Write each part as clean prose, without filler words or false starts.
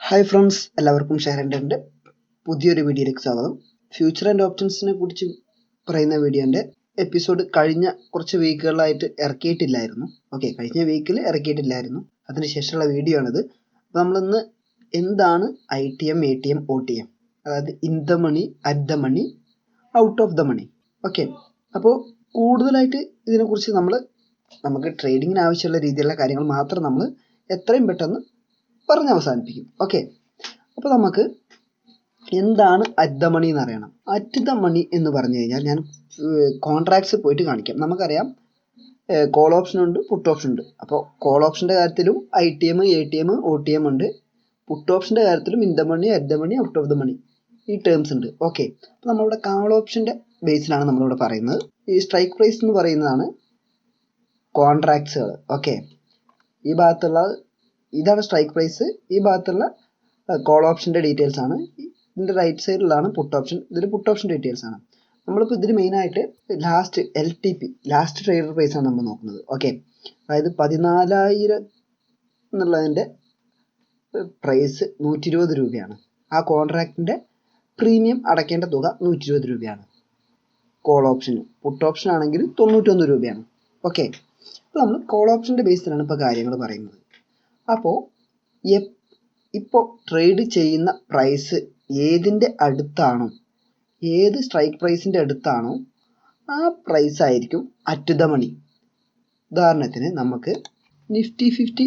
Hi friends, എല്ലാവർക്കും ഷെയറിൻ്റെ പുതിയൊരു വീഡിയോയിലേക്ക് സ്വാഗതം. ഫ്യൂച്ചർ ആൻഡ് ഓപ്ഷൻസിനെ കുറിച്ച് പറയുന്ന വീഡിയോൻ്റെ എപ്പിസോഡ് കഴിഞ്ഞ കുറച്ച് വീക്കുകളായിട്ട് ഇറക്കിയിട്ടില്ലായിരുന്നു. കഴിഞ്ഞ വീക്കിൽ ഇറക്കിയിട്ടില്ലായിരുന്നു. അതിനുശേഷമുള്ള വീഡിയോ ആണിത്. അപ്പോൾ നമ്മളിന്ന് എന്താണ് ITM, ATM, OTM, അതായത് in the money, at the money, out of the money. അപ്പോൾ കൂടുതലായിട്ട് ഇതിനെക്കുറിച്ച് നമുക്ക് ട്രേഡിങ്ങിന് ആവശ്യമുള്ള രീതിയിലുള്ള കാര്യങ്ങൾ മാത്രം നമ്മൾ എത്രയും പെട്ടെന്ന് പറഞ്ഞ് അവസാനിപ്പിക്കും. അപ്പോൾ നമുക്ക് എന്താണ് അറ്റ് ദ മണി എന്ന് അറിയണം. അറ്റ് ദ മണി എന്ന് പറഞ്ഞു കഴിഞ്ഞാൽ ഞാൻ കോൺട്രാക്ട്സ് പോയിട്ട് കാണിക്കാം. നമുക്കറിയാം കോൾ ഓപ്ഷൻ ഉണ്ട്, പുട്ട് ഓപ്ഷൻ ഉണ്ട്. അപ്പോൾ കോൾ ഓപ്ഷൻ്റെ കാര്യത്തിലും ITM, ATM, OTM ഉണ്ട്. പുട്ട് ഓപ്ഷൻ്റെ കാര്യത്തിലും in the money, at the money, out of the money ഈ ടേംസ് ഉണ്ട്. അപ്പോൾ നമ്മളിവിടെ കോൾ ഓപ്ഷൻ്റെ ബേസിലാണ് നമ്മളിവിടെ പറയുന്നത്. ഈ സ്ട്രൈക്ക് പ്രൈസ് എന്ന് പറയുന്നതാണ് കോൺട്രാക്ട്സുകൾ. ഈ ഭാഗത്തുള്ള ഇതാണ് സ്ട്രൈക്ക് പ്രൈസ്. ഈ ഭാഗത്തുള്ള കോൾ ഓപ്ഷൻ്റെ ഡീറ്റെയിൽസ് ആണ്. ഇതിൻ്റെ റൈറ്റ് സൈഡിലാണ് പുട്ട് ഓപ്ഷൻ. ഇതിൽ പുട്ട് ഓപ്ഷൻ ഡീറ്റെയിൽസ് ആണ്. നമ്മളിപ്പോൾ ഇതിൽ മെയിനായിട്ട് last LTP, last trader price ആണ് നമ്മൾ നോക്കുന്നത്. അതായത് 14,000 എന്നുള്ളതിൻ്റെ പ്രൈസ് 120 രൂപയാണ്. ആ കോൺട്രാക്റ്റിൻ്റെ പ്രീമിയം അടയ്ക്കേണ്ട തുക 120 രൂപയാണ് കോൾ ഓപ്ഷന്. പുട്ട് ഓപ്ഷൻ ആണെങ്കിൽ 91 രൂപയാണ്. അപ്പോൾ നമ്മൾ കോൾ ഓപ്ഷൻ്റെ ബേസിലാണ് ഇപ്പോൾ കാര്യങ്ങൾ പറയുന്നത്. അപ്പോൾ ഇപ്പോൾ ട്രേഡ് ചെയ്യുന്ന പ്രൈസ് ഏതിൻ്റെ അടുത്താണോ, ഏത് സ്ട്രൈക്ക് പ്രൈസിൻ്റെ അടുത്താണോ ആ പ്രൈസ് ആയിരിക്കും അറ്റ് ദ മണി. ഉദാഹരണത്തിന് നമുക്ക് നിഫ്റ്റി 50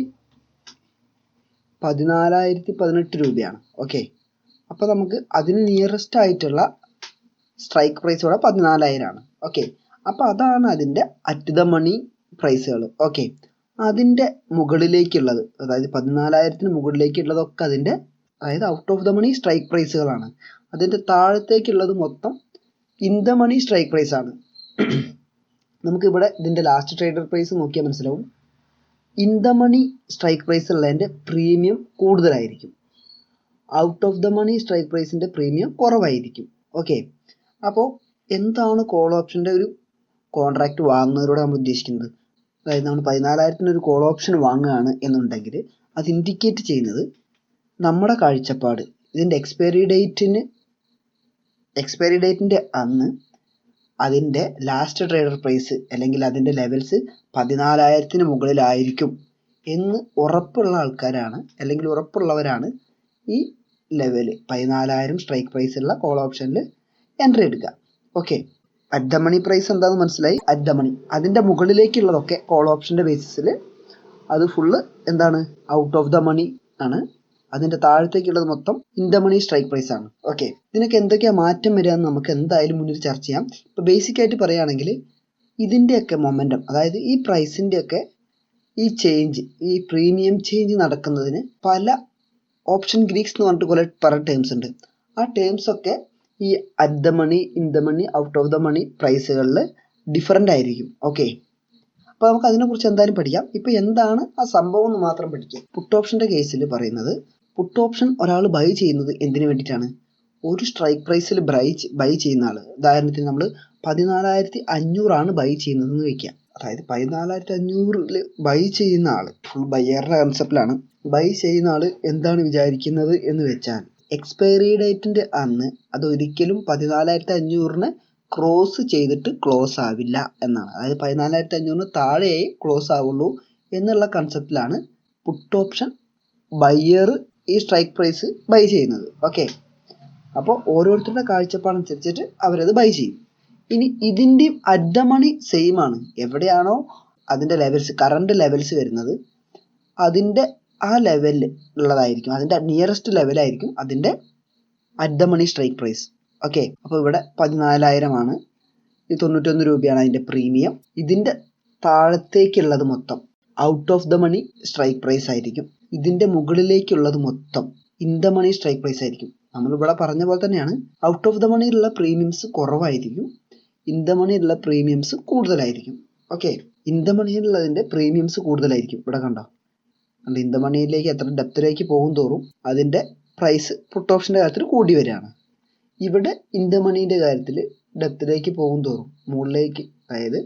14,018 രൂപയാണ്. അപ്പോൾ നമുക്ക് അതിന് നിയറസ്റ്റ് ആയിട്ടുള്ള സ്ട്രൈക്ക് പ്രൈസ് ഇവിടെ 14,000 ആണ്. അപ്പോൾ അതാണ് അതിൻ്റെ അറ്റ് ദ മണി പ്രൈസുകൾ. അതിൻ്റെ മുകളിലേക്കുള്ളത്, അതായത് 14,000-ന് മുകളിലേക്കുള്ളതൊക്കെ അതിൻ്റെ, അതായത് out of the money strike പ്രൈസുകളാണ്. അതിൻ്റെ താഴത്തേക്കുള്ളത് മൊത്തം in the money strike price ആണ്. നമുക്കിവിടെ ഇതിൻ്റെ ലാസ്റ്റ് ട്രേഡർ പ്രൈസ് നോക്കിയാൽ മനസ്സിലാവും. In the money strike price ഉള്ളതിൻ്റെ പ്രീമിയം കൂടുതലായിരിക്കും, out of the money strike പ്രൈസിൻ്റെ പ്രീമിയം കുറവായിരിക്കും. അപ്പോൾ എന്താണ് കോൾ ഓപ്ഷൻ്റെ ഒരു കോൺട്രാക്റ്റ് വാങ്ങുന്നതിലൂടെ നമ്മൾ ഉദ്ദേശിക്കുന്നത്? അതായത് നമ്മൾ 14,000-ന് ഒരു കോൾ ഓപ്ഷൻ വാങ്ങുകയാണ് എന്നുണ്ടെങ്കിൽ അത് ഇൻഡിക്കേറ്റ് ചെയ്യുന്നത് നമ്മുടെ കാഴ്ചപ്പാട് ഇതിൻ്റെ എക്സ്പയറി ഡേറ്റിൻ്റെ അന്ന് അതിൻ്റെ ലാസ്റ്റ് ട്രേഡർ പ്രൈസ് അല്ലെങ്കിൽ അതിൻ്റെ ലെവൽസ് 14,000-ന് മുകളിലായിരിക്കും എന്ന് ഉറപ്പുള്ള ആൾക്കാരാണ്, അല്ലെങ്കിൽ ഉറപ്പുള്ളവരാണ് ഈ ലെവൽ 14,000 സ്ട്രൈക്ക് പ്രൈസുള്ള കോൾ ഓപ്ഷനിൽ എൻട്രി എടുക്കുക. അറ്റ് ദ മണി പ്രൈസ് എന്താണെന്ന് മനസ്സിലായി. അറ്റ് ദ മണി അതിൻ്റെ മുകളിലേക്കുള്ളതൊക്കെ കോൾ ഓപ്ഷൻ്റെ ബേസിസിൽ അത് ഫുള്ള് എന്താണ്, ഔട്ട് ഓഫ് ദ മണി ആണ്. അതിൻ്റെ താഴത്തേക്കുള്ളത് മൊത്തം in the money strike price ആണ്. ഇതിനൊക്കെ എന്തൊക്കെയാണ് മാറ്റം വരിക എന്ന് നമുക്ക് എന്തായാലും മുന്നിൽ ചർച്ച ചെയ്യാം. ഇപ്പോൾ ബേസിക്കായിട്ട് പറയുകയാണെങ്കിൽ ഇതിൻ്റെയൊക്കെ മൊമെൻറ്റം, അതായത് ഈ പ്രൈസിൻ്റെയൊക്കെ ഈ ചേഞ്ച്, ഈ പ്രീമിയം ചേഞ്ച് നടക്കുന്നതിന് പല ഓപ്ഷൻ ഗ്രീക്സ് എന്ന് പറഞ്ഞിട്ട് പല ടേംസ് ഉണ്ട്. ആ ടേംസ് ഒക്കെ ഈ at the money, in the money, out of the money പ്രൈസുകളിൽ ഡിഫറൻ്റ് ആയിരിക്കും. അപ്പോൾ നമുക്ക് അതിനെക്കുറിച്ച് എന്തായാലും പഠിക്കാം. ഇപ്പോൾ എന്താണ് ആ സംഭവം എന്ന് മാത്രം പഠിക്കാം. പുട്ട് ഓപ്ഷൻ്റെ കേസിൽ പറയുന്നത്, പുട്ട് ഓപ്ഷൻ ഒരാൾ ബൈ ചെയ്യുന്നത് എന്തിനു വേണ്ടിയിട്ടാണ്? ഒരു സ്ട്രൈക്ക് പ്രൈസിൽ ബൈ ചെയ്യുന്ന ആൾ, ഉദാഹരണത്തിന് നമ്മൾ 14,500 ബൈ ചെയ്യുന്നതെന്ന് വയ്ക്കുക. അതായത് 14,500 ബൈ ചെയ്യുന്ന ആൾ, ഫുൾ ബയ്യറുടെ കൺസെപ്റ്റിലാണ് ബൈ ചെയ്യുന്ന ആൾ എന്താണ് വിചാരിക്കുന്നത് എന്ന് വെച്ചാൽ, എക്സ്പയറി ഡേറ്റിൻ്റെ അന്ന് അത് ഒരിക്കലും 14,500-ന് ക്രോസ് ചെയ്തിട്ട് ക്ലോസ് ആവില്ല എന്നാണ്. അതായത് 14,500-ന് താഴെയേ ക്ലോസ് ആവുള്ളൂ എന്നുള്ള കൺസെപ്റ്റിലാണ് പുട്ട് ഓപ്ഷൻ ബയ്യർ ഈ സ്ട്രൈക്ക് പ്രൈസ് ബൈ ചെയ്യുന്നത്. അപ്പോൾ ഓരോരുത്തരുടെ കാഴ്ചപ്പാടനുസരിച്ചിട്ട് അവരത് ബൈ ചെയ്യും. ഇനി ഇതിൻ്റെയും അറ്റ് ദ മണി സെയിം ആണ്. എവിടെയാണോ അതിൻ്റെ ലെവൽസ്, കറണ്ട് ലെവൽസ് വരുന്നത്, അതിൻ്റെ ആ ലെവലിൽ ഉള്ളതായിരിക്കും, അതിൻ്റെ നിയറസ്റ്റ് ലെവലായിരിക്കും അതിൻ്റെ at the money strike price. അപ്പോൾ ഇവിടെ 14,000 ആണ്, 91 രൂപയാണ് അതിൻ്റെ പ്രീമിയം. ഇതിൻ്റെ താഴത്തേക്കുള്ളത് മൊത്തം out of the money strike price ആയിരിക്കും. ഇതിൻ്റെ മുകളിലേക്കുള്ളത് മൊത്തം in the money strike price ആയിരിക്കും. നമ്മളിവിടെ പറഞ്ഞ പോലെ തന്നെയാണ്, ഔട്ട് ഓഫ് ദ മണിയിലുള്ള പ്രീമിയംസ് കുറവായിരിക്കും, ഇൻ ദ മണിയിലുള്ള പ്രീമിയംസ് കൂടുതലായിരിക്കും. ഇൻ ദ മണിയിലുള്ളതിൻ്റെ പ്രീമിയംസ് കൂടുതലായിരിക്കും. ഇവിടെ കണ്ടോ, ഇൻ ദ മണിയിലേക്ക് എത്ര ഡെപ്തിലേക്ക് പോകും തോറും അതിൻ്റെ പ്രൈസ് പുട്ട് ഓപ്ഷൻ്റെ കാര്യത്തിൽ കൂടി വരികയാണ്. ഇവിടെ ഇൻ ദ മണീൻ്റെ കാര്യത്തിൽ ഡെപ്തിലേക്ക് പോകും തോറും മുകളിലേക്ക്, അതായത്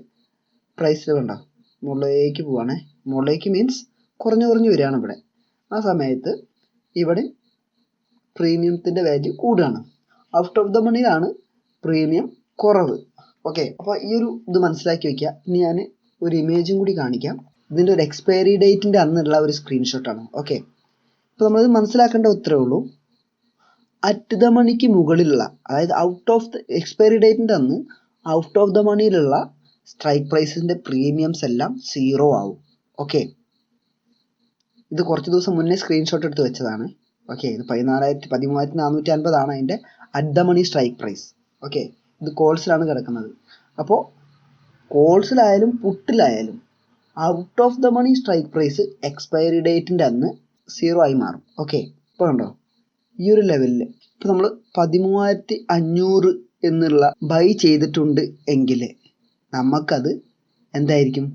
പ്രൈസിൽ കണ്ടോ മുകളിലേക്ക് പോവുകയാണേ, മുകളിലേക്ക് മീൻസ് കുറഞ്ഞു വരികയാണ് ഇവിടെ. ആ സമയത്ത് ഇവിടെ പ്രീമിയത്തിൻ്റെ വാല്യൂ കൂടുകയാണ്. ഔട്ട് ഓഫ് ദ മണിയിലാണ് പ്രീമിയം കുറവ്. ഓക്കെ, അപ്പോൾ ഈ ഒരു ഇത് മനസ്സിലാക്കി വയ്ക്കുക. ഇനി ഞാൻ ഒരു ഇമേജും കൂടി കാണിക്കാം. ഇതിൻ്റെ ഒരു എക്സ്പയറി ഡേറ്റിൻ്റെ അന്നുള്ള ഒരു സ്ക്രീൻഷോട്ടാണ്. ഓക്കെ, അപ്പോൾ നമ്മളിത് മനസ്സിലാക്കേണ്ട ഉത്തരവേ ഉള്ളൂ. അറ്റ് ദ മണിക്ക് മുകളിലുള്ള, അതായത് ഔട്ട് ഓഫ് ദ എക്സ്പയറി ഡേറ്റിൻ്റെ അന്ന് ഔട്ട് ഓഫ് ദ മണിയിലുള്ള സ്ട്രൈക്ക് പ്രൈസിൻ്റെ പ്രീമിയംസ് എല്ലാം 0 ആവും. ഓക്കെ, ഇത് കുറച്ച് ദിവസം മുന്നേ സ്ക്രീൻഷോട്ട് എടുത്ത് വെച്ചതാണ്. ഓക്കെ, ഇത് 13,450 ആണ് അതിൻ്റെ at the money strike price. Okay, ഇത് കോൾസിലാണ് കിടക്കുന്നത്. അപ്പോൾ കോൾസിലായാലും പുട്ടിലായാലും out of the money strike price expiry ഡേറ്റിൻ്റെ അന്ന് 0 ആയി മാറും. ഓക്കെ, ഇപ്പോൾ കണ്ടോ ഈ ഒരു ലെവലിൽ ഇപ്പോൾ നമ്മൾ 13,500 എന്നുള്ള ബൈ ചെയ്തിട്ടുണ്ട് എങ്കിൽ നമുക്കത് എന്തായിരിക്കും?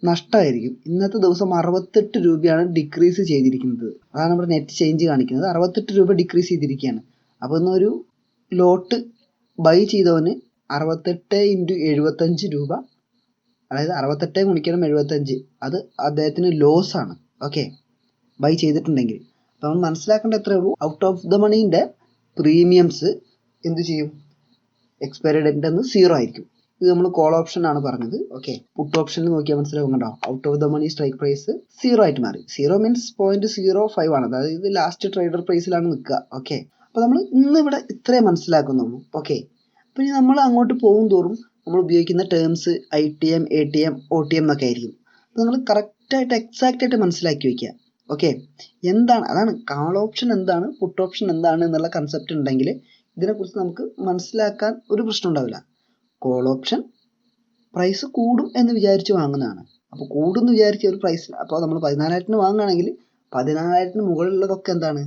നഷ്ടമായിരിക്കും. ഇന്നത്തെ ദിവസം 68 രൂപയാണ് ഡിക്രീസ് ചെയ്തിരിക്കുന്നത്. അതാണ് നമ്മുടെ നെറ്റ് ചേഞ്ച് കാണിക്കുന്നത്. 68 രൂപ ഡിക്രീസ് ചെയ്തിരിക്കുകയാണ്. അപ്പോൾ ഇന്നൊരു ലോട്ട് ബൈ ചെയ്തവന് 68 × 75 രൂപ, അതായത് 68 ഗുണിക്കണം 75, അത് അദ്ദേഹത്തിന് ലോസ് ആണ്. ഓക്കെ, ബൈ ചെയ്തിട്ടുണ്ടെങ്കിൽ. അപ്പോൾ നമ്മൾ മനസ്സിലാക്കേണ്ട എത്രയേ ഉള്ളൂ, ഔട്ട് ഓഫ് ദ മണീൻ്റെ പ്രീമിയംസ് എന്ത് ചെയ്യും? എക്സ്പയറി ഡേറ്റിൻ്റെ അന്ന് 0 ആയിരിക്കും. ഇത് നമ്മൾ കോൾ ഓപ്ഷൻ ആണ് പറഞ്ഞത്. ഓക്കെ, പുട്ട് ഓപ്ഷനിൽ നോക്കിയാൽ മനസ്സിലാവും. കണ്ടോ, out of the money strike price 0 ആയിട്ട് മാറി. 0 മീൻസ് 0.05 ആണ്, അതായത് ഇത് ലാസ്റ്റ് ട്രേഡർ പ്രൈസിലാണ് നിൽക്കുക. ഓക്കെ, അപ്പോൾ നമ്മൾ ഇന്ന് ഇവിടെ ഇത്രേ മനസ്സിലാക്കുന്നുള്ളൂ. ഓക്കെ, അപ്പോൾ ഇനി നമ്മൾ അങ്ങോട്ട് പോകും തോറും നമ്മൾ ഉപയോഗിക്കുന്ന ടേംസ് ITM, ATM, OTM എന്നൊക്കെ ആയിരിക്കും. അപ്പോൾ നിങ്ങൾ കറക്റ്റായിട്ട് എക്സാക്റ്റ് ആയിട്ട് മനസ്സിലാക്കി വയ്ക്കുക. ഓക്കെ, എന്താണ്, അതാണ് കാൾ ഓപ്ഷൻ എന്താണ്, പുട്ട് ഓപ്ഷൻ എന്താണ് എന്നുള്ള കൺസെപ്റ്റ് ഉണ്ടെങ്കിൽ ഇതിനെക്കുറിച്ച് നമുക്ക് മനസ്സിലാക്കാൻ ഒരു പ്രശ്നം ഉണ്ടാവില്ല. കോൾ ഓപ്ഷൻ പ്രൈസ് കൂടും എന്ന് വിചാരിച്ച് വാങ്ങുന്നതാണ്. അപ്പോൾ കൂടും എന്ന് വിചാരിച്ച ഒരു പ്രൈസ്, അപ്പോൾ നമ്മൾ 14,000 വാങ്ങുകയാണെങ്കിൽ 14,000 മുകളിലുള്ളതൊക്കെ എന്താണ്?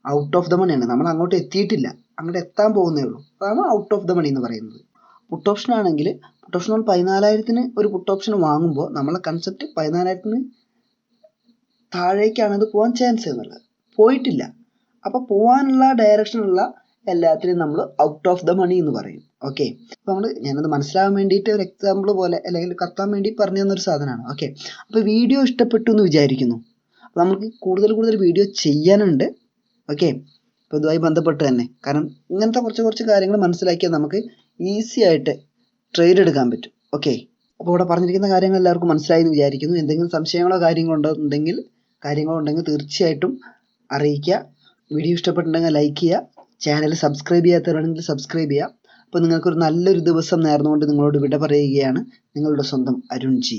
ഔട്ട് ഓഫ് ദ മണിയാണ്. നമ്മൾ അങ്ങോട്ട് എത്തിയിട്ടില്ല, അങ്ങോട്ട് എത്താൻ പോകുന്നേ ഉള്ളൂ. അതാണ് ഔട്ട് ഓഫ് ദ മണി എന്ന് പറയുന്നത്. പുട്ട് ഓപ്ഷൻ ആണെങ്കിൽ, പുട്ട് ഓപ്ഷൻ നമ്മൾ 14,000 ഒരു പുട്ട് ഓപ്ഷൻ വാങ്ങുമ്പോൾ നമ്മളെ കൺസെപ്റ്റ് 14,000 താഴേക്കാണ് ഇത് പോകാൻ ചാൻസ് എന്നുള്ളത്. പോയിട്ടില്ല. അപ്പോൾ പോകാനുള്ള ഡയറക്ഷനുള്ള എല്ലാത്തിനും നമ്മൾ ഔട്ട് ഓഫ് ദ മണി എന്ന് പറയും. ഓക്കെ, അപ്പോൾ ഞാനത് മനസ്സിലാകാൻ വേണ്ടിയിട്ട് ഒരു എക്സാമ്പിൾ പോലെ അല്ലെങ്കിൽ കത്താൻ വേണ്ടി പറഞ്ഞു തന്നൊരു സാധനമാണ്. ഓക്കെ, അപ്പോൾ വീഡിയോ ഇഷ്ടപ്പെട്ടു എന്ന് വിചാരിക്കുന്നു. അപ്പോൾ നമുക്ക് കൂടുതൽ വീഡിയോ ചെയ്യാനുണ്ട്. ഓക്കെ, അപ്പോൾ ഇതുമായി ബന്ധപ്പെട്ട് തന്നെ, കാരണം ഇങ്ങനത്തെ കുറച്ച് കാര്യങ്ങൾ മനസ്സിലാക്കിയാൽ നമുക്ക് ഈസി ആയിട്ട് ട്രേഡ് എടുക്കാൻ പറ്റും. ഓക്കെ, അപ്പോൾ ഇവിടെ പറഞ്ഞിരിക്കുന്ന കാര്യങ്ങൾ എല്ലാവർക്കും മനസ്സിലായി എന്ന് വിചാരിക്കുന്നു. എന്തെങ്കിലും സംശയങ്ങളോ കാര്യങ്ങളോ ഉണ്ടെങ്കിൽ തീർച്ചയായിട്ടും അറിയിക്കുക. വീഡിയോ ഇഷ്ടപ്പെട്ടിട്ടുണ്ടെങ്കിൽ ലൈക്ക് ചെയ്യുക. ചാനൽ സബ്സ്ക്രൈബ് ചെയ്യാത്തവരാണെങ്കിൽ സബ്സ്ക്രൈബ് ചെയ്യുക. അപ്പോൾ നിങ്ങൾക്കൊരു നല്ലൊരു ദിവസം നേർന്നുകൊണ്ട് നിങ്ങളോട് വിട പറയുകയാണ് നിങ്ങളുടെ സ്വന്തം അരുൺ ജി.